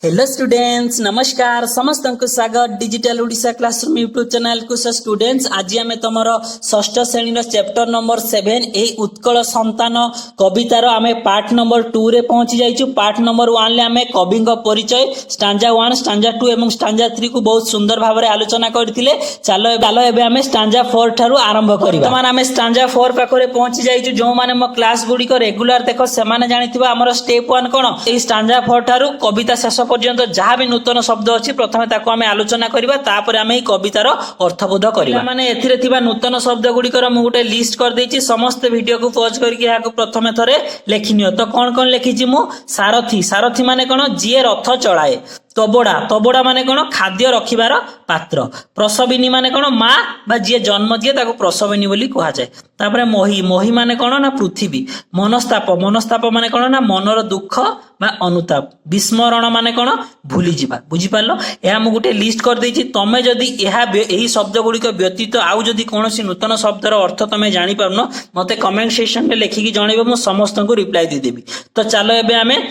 Hello students, नमस्कार। समस्त को स्वागत digital Odisha classroom YouTube channel को। स्टूडेंट्स, आज आम तुम षष्ठ श्रेणी चैप्टर नंबर 7 ए उत्कल संतान कवितार आम पार्ट नंबर 2 रे पहुंची जाइछु। पार्ट नंबर 1 आम कवि परिचय स्टांजा 1 स्टांजा 2 एवं स्टांजा 3 को बहुत सुंदर भाव में आलोचना करथिले। चलो एबे आम स्टांजा 4 ठारू आरंभ करिबा। वर्तमान आम स्टांजा 4 पाखरे पहुंची जाइछु। जो माने मो क्लास गुडी को रेगुलर देखो से माने जानिथिबा हमर स्टेप 1 कोन। ए स्टांजा 4 ठारू कविता शेष पर्यंत जहाँ भी नूतन शब्द अच्छी प्रथम ताको आमे आलोचना करिबा, तापर आमे कवितार अर्थबोध करिबा। माने एथिरे थिबा नूतन शब्द गुड़िकर मु गोटे लिस्ट कर देछि। समस्त वीडियो को पॉज करके याको प्रथमे थरे लेखिनियो। तो कोन कोन लेखिछि मु? सारथी। सारथी माने कोन? जिए रथ चलाए। तबोड़ा। तबोड़ा माने कोन? खाद्य रखिबार पात्र। प्रसविनी माने कोन? माँ बा जिए जन्म दिए ताको प्रसविनी बोली कहा जाए। तापरे मोही। मोही माने कोन? ना पृथ्वी। मनस्ताप। मनस्ताप माने कोन? ना मनर दुख बा अनुताप। विस्मरण माने कोन? भूली जिबा। बुझी पारलो? एहा मु गुटे लिस्ट कर देछि। तमे जदी एही शब्द गुड़िक व्यतीत आउ जदी कोनोसी नूतन शब्दर अर्थ तमे जानि पारनो, मते कमेंट सेक्शन में लेखिकी जणैबो, मु समस्त को रिप्लाई दे देबी। तो चलो एबे आमे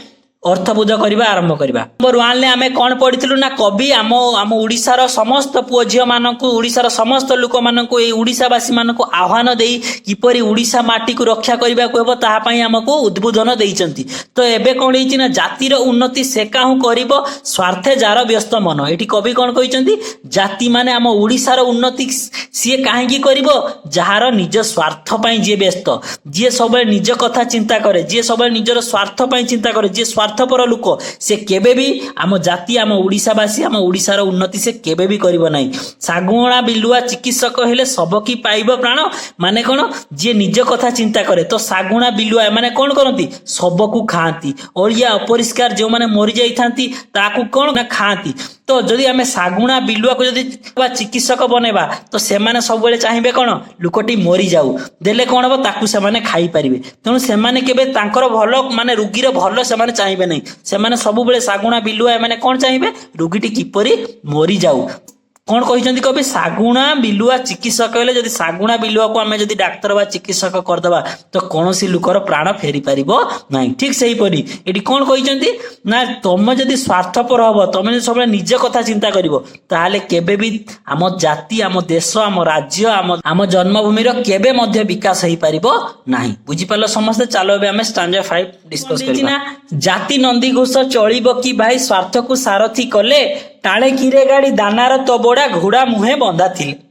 अर्थबोध करवा आरंभ करवा। नंबर 1 ले आमे कोन पढिथिलु ना? कवि आम ओडिशार समस्त पुओ झियो मानकु, ओडिशार समस्त लोक मानकु, ए ओडिशावासी मानकु आह्वान देई किपरि ओडिशा माटी को रक्षा करबा को हेबो ताहा पई हमकु उद्बोधन देइचंती। तो एबे कोन हेछि ना? जातिर उन्नति से काहू करिवो स्वार्थे जार व्यस्त मन। एठी कवि कोन कहिचंती? जाति माने आम ओडिशार उन्नति सिए काहेकि करिवो? जहार निज स्वार्थ पई जे व्यस्त, जे सबे निज कथा चिंता करे, जे सबे निजर स्वार्थ पई चिंता करे, जे स्वार्थपर लोक, से केबे भी आम जाति आम ओडिशावासी आम ओडिशार उन्नति से केबे भी करिवो नाही। सागुणा बिलुआ चिकित्सक हेले सबकी पाइबो प्राण। माने कोन? जे निज कथा चिंता करे। तो सागुणा बिलुआ माने कोन करंती? सबकू खांती। ओलिया अपरिष्कार जो माने मरि जाई थांती ताकू कोन ना खांती। तो जदि आमे सागुणा बिलुआ को जदि चिकित्सक बनेबा, तो से माने सब बेले चाहिबे कोन? लोकटी मरि जाऊ देले कोन हो ताकू से माने खाई परिबे। तेणु से माने केबे तांकर भलो माने रोगीर भलो से माने चाहिबे नहीं। से माने सब बेले सागुणा बिलुआ माने कोन चाहिबे? रोगीटी किपरि मरि जाऊ। कौन कहिचंती कवि? सागुणा बिलुआ चिकित्सक हेले जदि सागुणा बिलुआ को आमे जदि डाक्टर बा चिकित्सक करदबा, तो कोनोसी लुकर प्राण फेरी परिबो नाही। ठीक सेही परी एठी कोन कहिचंती ना? तमे जदि स्वार्थपर हबो, तमे जदि सबले निज कथा चिंता करिवो, ताहाले केबे भी आम जाति आम देश आम राज्य आम जन्मभूमिर केबे मध्य विकास हेई परिबो नाही। बुझी पालो समस्त? चलो एबे आमे स्टांजा 5 डिस्कस करिबा। जाति नंदी घोष चलिबो कि भाई स्वार्थ को सारथी कले, टाणे किरे गाड़ी दानार तबोड़ा घोड़ा मुहे बंधा थिले।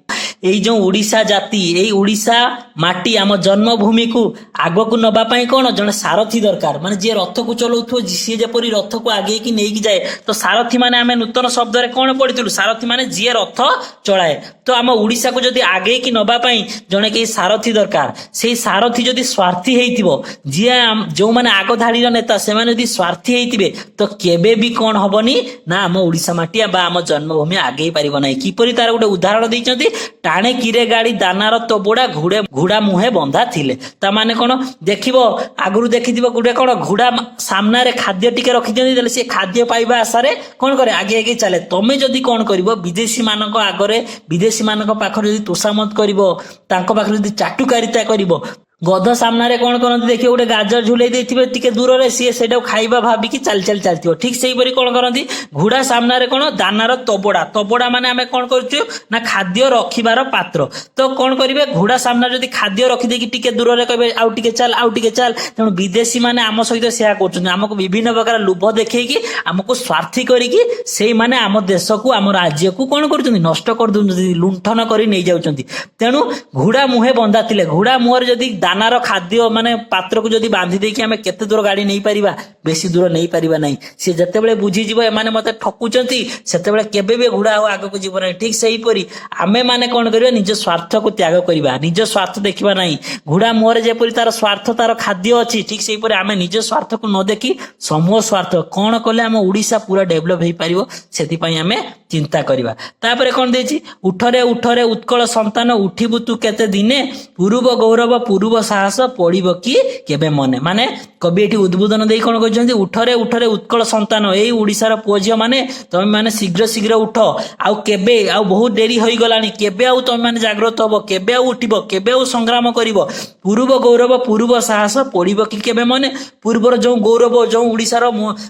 एई जो ओडिशा जाति, एई ओडिशा माटी आम जन्मभूमि को आगो को नबा पाई कोन? जने सारथी दरकार। माने जे रथ को चलाउथो, सी जेपरी रथ को आगे की नेकी जाए। तो सारथी माने आमे नूतन शब्द रे कोन पढितलु? सारथी माने जे रथ चलाए। तो आम ओडिशा को जदि आगे की नबा पाई जने के सारथी दरकार, सेई सारथी जदि स्वार्थी हेइतिबो, जे जो माने आगो धाडीर नेता से माने जदि स्वार्थी हेइतिबे, तो केबे भी कोन हबनी ना आम ओडिशा माटी बा आम जन्मभूमि आगे पारिबो नाही। किपरि तार गोटे उदाहरण दैचंती? टाणे किरे गाड़ी दानार तबोड़ा घोड़ा मुहे बंधा थिले। ता माने कोन? देखिबो आगुरु देखिथिबो गुडे कोन? घोड़ा सामना रे खाद्य टिके रखि दियंती, देले से खाद्य पाइबा आशारे कोन करे? आगे आगे चले। तमे जदि कोन करिवो? विदेशी मानक आगरे, विदेशी मानक पाखरे जदि तोषामत करिवो, तांको पाखरे जदि चाटुकारिता करिवो, गध सामना रे कोन करंती? देखिए गोटे गाजर झुलै देथिबे टिके दूर रे, सी सेटा खाइबा भाबी कि चल चलथिबो। ठीक सेही परी कोन करंती? घोड़ा सामना रे कोन? दानार तबोड़ा। तबोड़ा माने आमे कोन करछु ना? खाद्य रखिबार पात्र। तो कोन करिवे? घोड़ा सामना जदि खाद्य रखि देकी टिके दूर रे कहबे आउ टिके चल आउ टिके चल। तेणु विदेशी माने आम सहित सेया करछन, हमको विभिन्न प्रकार लोभ देखेकी हमको स्वार्थी करिकी सेई माने आम देश को आम राज्य को कोन करछन? नष्ट कर दुछन, लुंठन करी नै जाउछन्ती। तेणु घोड़ा मुहे बंधा थिले। घोड़ा मुहर जदि दानार खाद्य माने पात्र को जदि बांधी देकी आमे केते दूर गाड़ी नै परिबा? बेसी दूर नै परिबा नै। से जतेबेले बुझी जिवो एमाने मते ठकुचंती, सेतेबेले केबे भी घोड़ा हो आगो को जीव नै। ठीक सेही परी आमे माने कोन करिबा? निज स्वार्थ को त्याग करिबा, निज स्वार्थ देखिबा नै। घोड़ा मुहर जेपरी तार स्वार्थ तार खाद्य अछि, ठीक सेही परी आमे निज स्वार्थ को न देखी समूह स्वार्थ कोन कले आम ओडिशा पूरा डेभलप हेई परिबो, सेति पई आमे चिंता करिबा। तापरे कोन देछि? उठरे उठरे उत्कल संतान उठिबु तू केते दिने, पूर्व गौरव पूर्व साहस पड़िबो कि केबे मने। माने कवि एठी उद्बोधन देई कोन कहजंती? उठरे उठरे उत्कल संतान, एई ओडिशार पुओ झियो माने तमे माने शीघ्र शीघ्र उठ। आउ केबे आउ बहुत देरी होई गलानी, केबे आउ तमे माने जागृत हबो, केबे आउ उठिबो, केबे आउ संग्राम करिवो। पूर्व गौरव पूर्व साहस पड़ो कि केबे मने पूर्वर जो गौरव जो ओडिशार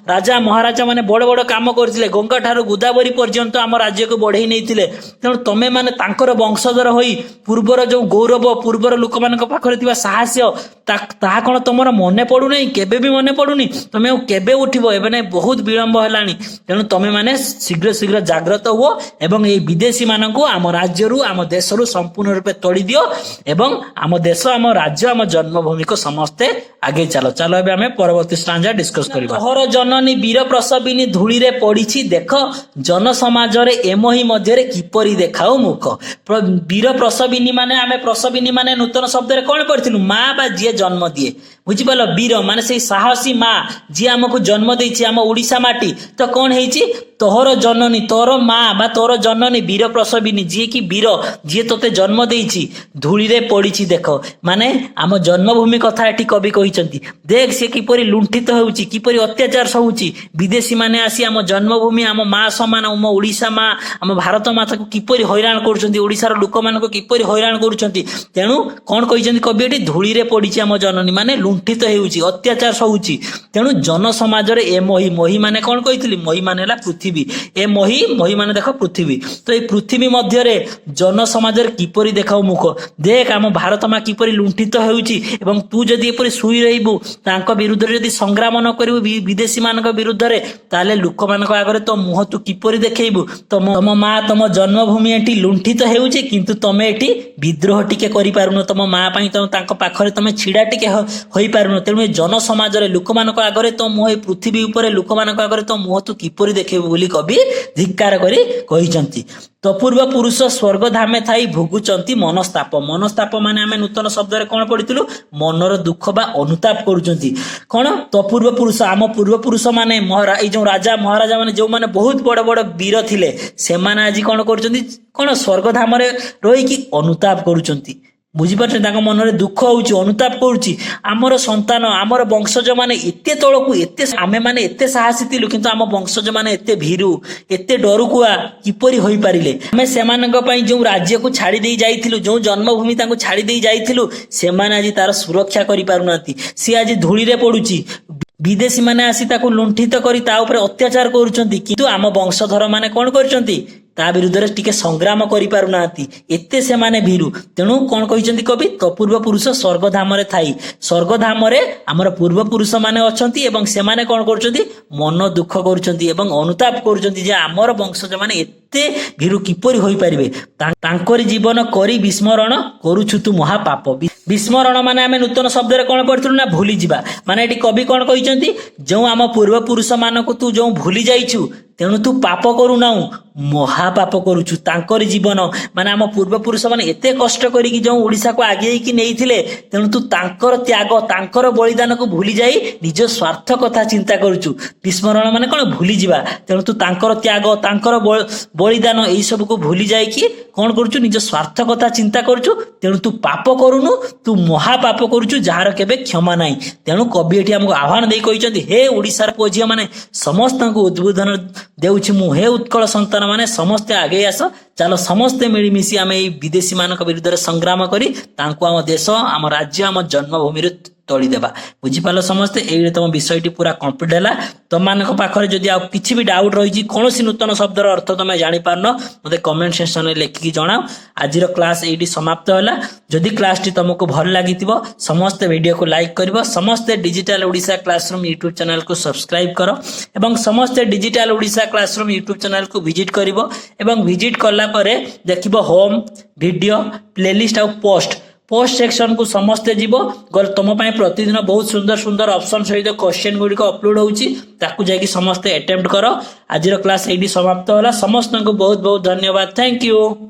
राजा महाराजा माने बड़ बड़ काम करथिले गंगा ठारू गोदावरी पर्यंत आम राज्य को बढ़ई नैथिले तेणु तमे माने तांकर वंशधर होई पूर्वर जो गौरव पूर्वर लोक मानक पाखरे थिबा साहस्य ताहा कोन तमर मने पडु नै केबे भी मने पडुनी तमे केबे उठिबो एबे नै बहुत विलंब हेलानी तेणु तमे माने शीघ्र शीघ्र जागृत हुओ एवं ए विदेशी मानकु आम राज्यरू आम देशरू संपूर्ण रूपे तोड़ी दियो एवं आम देश आम राज्य आम जन्मभूमि को समस्ते आगे चलो चलो एबे हमें परवर्ती स्टांजा डिस्कस करिबा तोहर जननी वीर प्रसविनी धूली रे पड़ीछि देख जन समाज रे एमही मध्य रे किपरि देखाओ मुख वीर प्रसविनी माने आमे प्रसविनी माने नूतन शब्द रे कोन पढ़िथिलु मां बा जे जन्म दिए बुझी पालो वीर माने से साहसी मां जे हमको जन्म देछि आम ओडिसा माटी तो कोन हेछि तोहर जननी तोर मां बा तोर जननी वीर प्रसविनी जी की वीर जी तोते जन्म देछि धूली रे पड़ीछि देख माने आम जन्मभूमि कथा एठी कवि कहिसंती देख से किपरि लुंठित होउछि किपरि अत्याचार होउछि विदेशी माने आसी आम जन्मभूमि आम मां समान आम ओडिसा मां आम भारत माता को किपरि हैरान करूछंती ओडिसार लोक मानको किपरि हैरान करूछंती तेणु कोन कहिसंती कवि एठी धूली रे पड़ीछि आम जननी माने लुंठित हेउछि अत्याचार होउछि तेणु जन समाज रे ए मही मही माने कोन कहितली मही माने हला पृथ्वी ए मही मही माने देख पृथ्वी तो ए पृथ्वी मध्य रे जन समाज रे किपरि देखाउ मुख देख आम भारत मां किपरि लुंठित हेउछि एवं तू जदि एपरि सुई रहिबु तांको विरुद्ध रे जदि संग्राम न करिबु विदेशी मानक विरुद्ध रे ताले लोक मानक आगरे तो मुह तू किपरि देखैबु तम मां तम जन्मभूमि एटी लुंठित हेउछि किंतु तमे एटी विद्रोह टिके करि पारुनो तम मां पई तम तांको पाखरे तमे छिडा टिके होई पारुनो तेणु जन समाज रे लोक मानक आगरे तो मुह पृथ्वी ऊपर लोक मानक आगरे तो मुह तू किपरि देखैबु बोली कवि धिक्कार करी कहिसंती तपूर्व पुरुष स्वर्ग धामे थाई भोगुचंती मनस्ताप माने आमे नूतन शब्द रे कोन पढितलु मनर दुख बा अनुताप करूचंती कोन तपूर्व पुरुष आम पूर्व पुरुष माने ए जो राजा महाराजा माने जो माने बहुत बड़ बड़ वीर थिले से माने आज कोन करूचंती कोन स्वर्ग धाम रे रही की अनुताप करूचंती बुझीपारे मन में दुख होउची अनुताप करुची आमर संतान आमर वंशज माने एते तळकू एते आमे माने एते साहसी थिलु किंतु आम वंशज माने एते भीरु एते डरुकुआ किपरि होई पारिले आमे सेमानक पई जो राज्य को छाड़ी देई जाइथिलु जो जन्मभूमि तांको छाड़ी देई जाइथिलु से माने आज तार सुरक्षा करि पारुनांती से आज धूली रे पडुची विदेशी माने आसी ताको लुंठित करी ता ऊपर अत्याचार करूचंती किंतु आम वंशधर माने कोन करचंती ता विरुद्ध रे टिके संग्राम करि पारुनांती एते से माने भीरु तेणु कोन कहिसंती कवि तपूर्व पुरुष स्वर्ग धाम रे थाई स्वर्ग धाम रे हमर पूर्व पुरुष माने अछंती एवं से माने कोन करचंती मन दुख करूचंती एवं अनुताप करूचंती जे हमर वंशज माने एते भीरु किपरि होई परिबे तांकरी जीवन करी विस्मरण करूछु तू महापाप विस्मरण माने आमे नूतन शब्द रे कोन पढितलु ना भूली जिबा माने एटी कवि कोन कहिसंती जो आम पूर्व पुरुष मानको तू जो भूली जाइछु तेणु तू पाप करू नाउ महापाप करूछु तांकरी जीवन माने आम पूर्व पुरुष माने एते कष्ट करी जो ओडिसा को आगे की नैथिले तेणु तू तांकर त्याग तांकर बलिदान को भूली जाई निज स्वार्थ कथा चिंता करूछु विस्मरण माने कोन भूली जिबा तेणु तू तांकर त्याग तांकर बलिदान एई सब को भूली जाई कि कोन करूछु निज स्वार्थ कथा चिंता करूछु तेणु तू पाप करूनु तू महापाप करूछु जार केबे क्षमा नाही तेणु कवि एठी हमको आह्वान देई कहिसंती हे ओडिसार पुओझिया माने समस्त को उद्बोधन देउछि मु हे उत्कल संतान माने समस्ते आगे आस चलो समस्ते मिलीमिशी आम विदेशी मान विरुद्ध संग्राम करी तांको आम देश आम राज्य आम जन्मभूमि तोड़ी देबा बुझिपाल समस्ते एई तुम विषयटी पूरा कंप्लीट है तुम मान पाखे जदि आ किछि भी डाउट रही कौन नूतन शब्दर अर्थ तुम जानी पारन मते कमेंट सेक्शन में लिखिकी जनाओ आजिर क्लास एटी समाप्त होला जदि क्लास टी तुमको भल लगी समस्ते वीडियो को लाइक करिवो समस्ते digital Odisha classroom YouTube channel को सब्सक्राइब करो एवं समस्ते digital Odisha classroom YouTube channel को विजिट करिवो एवं विजिट करला परे देखिबो होम वीडियो प्लेलिस्ट आ पोस्ट सेक्शन को समस्ते जीवो तुम प्रतिदिन बहुत सुंदर सुंदर ऑप्शन सहित क्वेश्चन गुड़ी अपलोड होउची ताकू जाकी समस्ते अटेम्प्ट करो आजिर क्लास एटी समाप्त होला समस्त को बहुत बहुत धन्यवाद थैंक यू।